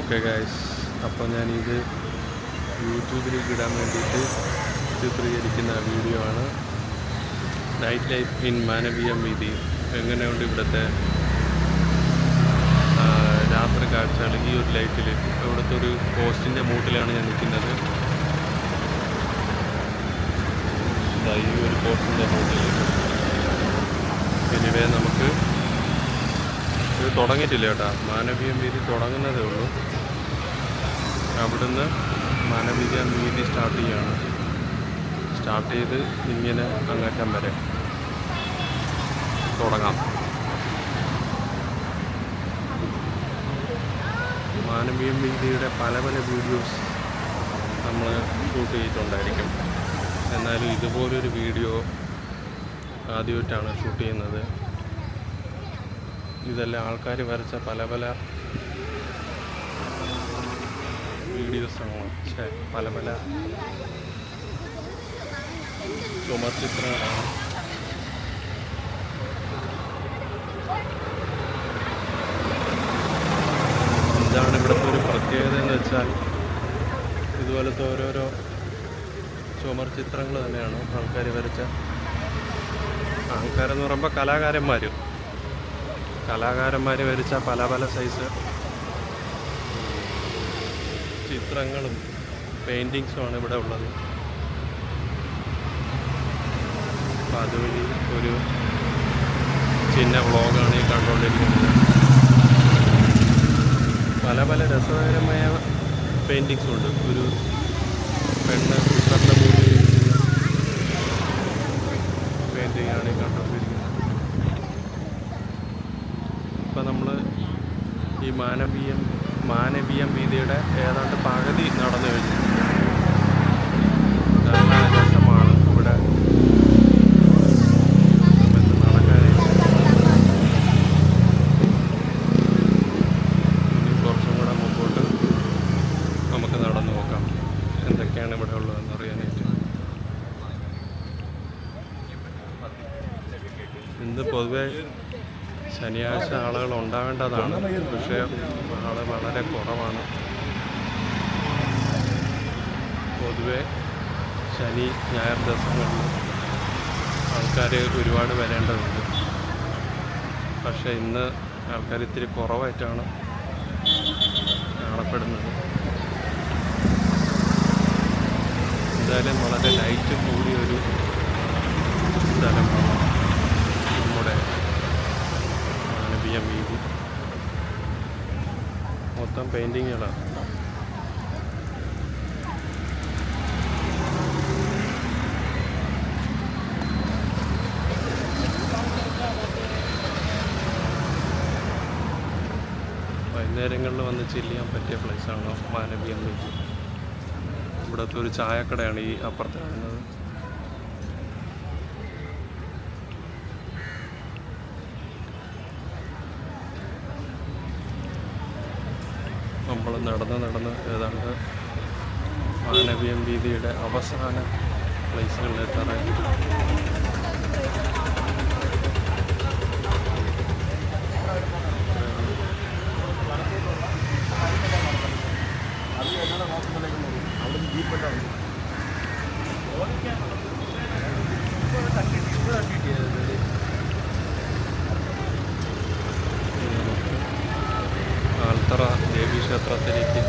Okay guys, അപ്പോൾ ഞാനിത് യൂട്യൂബിലേക്ക് ഇടാൻ വേണ്ടിയിട്ട് ചിത്രീകരിക്കുന്ന വീഡിയോ ആണ്. നൈറ്റ് ലൈഫ് ഇൻ മാനവീയം വീതി. എങ്ങനെയുണ്ട് ഇവിടുത്തെ രാത്രി കാഴ്ചകൾ ഈ ഒരു ലൈറ്റിൽ? ഇവിടുത്തെ ഒരു പോസ്റ്റിൻ്റെ മൂട്ടിലാണ് ഞാൻ നിൽക്കുന്നത്. ഈ ഒരു പോസ്റ്റിൻ്റെ മൂട്ടിൽ എനിവേ നമുക്ക് ഇത് തുടങ്ങിയിട്ടില്ല കേട്ടോ. മാനവീയം വീതി തുടങ്ങുന്നതേ ഉള്ളൂ. അവിടുന്ന് മാനവീയം വീതി സ്റ്റാർട്ട് ചെയ്യാണ്. സ്റ്റാർട്ട് ചെയ്ത് ഇങ്ങനെ അങ്ങറ്റം വരെ തുടങ്ങാം. മാനവീയം വീതിയുടെ പല പല വീഡിയോസ് നമ്മൾ ഷൂട്ട് ചെയ്തിട്ടുണ്ടായിരിക്കും. എന്നാലും ഇതുപോലൊരു വീഡിയോ ആദ്യമായിട്ടാണ് ഷൂട്ട് ചെയ്യുന്നത്. ഇതെല്ലാം ആൾക്കാർ വരച്ച പല പല വീഡിയോസാണ്. പല പല ചുമർചിത്രങ്ങളാണ്. എന്താണ് ഇവിടുത്തെ ഒരു പ്രത്യേകത എന്ന് വെച്ചാൽ, ഇതുപോലത്തെ ഓരോരോ ചുമർ ചിത്രങ്ങൾ തന്നെയാണ് ആൾക്കാർ വരച്ച. ആൾക്കാരെന്ന് പറയുമ്പോൾ കലാകാരന്മാർ വരച്ച പല പല സൈസ് ചിത്രങ്ങളും പെയിൻറ്റിങ്സുമാണ് ഇവിടെ ഉള്ളത്. അപ്പോൾ അതുവഴി ഒരു ചിന്ന വ്ളോഗാണ് ഈ കണ്ടുകൊണ്ടിരിക്കുന്നത്. പല പല രസകരമായ പെയിൻറ്റിങ്സും ഉണ്ട്. ഒരു പെണ്ണ് കുക്കറിൻ്റെ മൂടി പെയിൻറ്റിങ്ങാണ് ഈ കണ്ടുകൊണ്ടിരിക്കുന്നത്. ഇപ്പോൾ നമ്മൾ ഈ മാനവീയം വീതിയുടെ ഏതാണ്ട് പകുതി നടന്നു കഴിഞ്ഞിട്ടുണ്ട്. നല്ല രസമാണ് ഇവിടെ നടക്കാനായിട്ട്. ഇനി കുറച്ചും കൂടെ മുമ്പോട്ട് നമുക്ക് നടന്നു നോക്കാം എന്തൊക്കെയാണ് ഇവിടെ ഉള്ളതെന്ന് അറിയാനായിട്ട്. ഇന്ന് പൊതുവെ ശനിയാഴ്ച ആളുകൾ ഉണ്ടാവേണ്ടതാണ്, പക്ഷേ ആൾ വളരെ കുറവാണ്. പൊതുവെ ശനി ഞായർ ദിവസങ്ങളിൽ ആൾക്കാർ ഒരുപാട് വരേണ്ടതുണ്ട്. പക്ഷേ ഇന്ന് ആൾക്കാർ ഇത്തിരി കുറവായിട്ടാണ് കാണപ്പെടുന്നത്. എന്തായാലും വളരെ ലൈറ്റ് കൂടിയൊരു സ്ഥലമാണ് നമ്മുടെ മാനവീയം വീതി. മൊത്തം പെയിൻറ്റിങ്ങുകളാണ്. വൈകുന്നേരങ്ങളിൽ വന്ന് ചില്ല് ചെയ്യാൻ പറ്റിയ പ്ലേസാണ് മാനവീയം വീതി. ഇവിടുത്തെ ഒരു ചായക്കടയാണ് ഈ അപ്പുറത്ത് കാണുന്നത്. നമ്മൾ നടന്ന് ഏതാണ്ട് മാനവീയം വീതിയുടെ അവസാന പ്ലേസുകളിൽ എത്താറായി. ആൽത്തറ ദേവീക്ഷേത്രത്തിലേക്ക്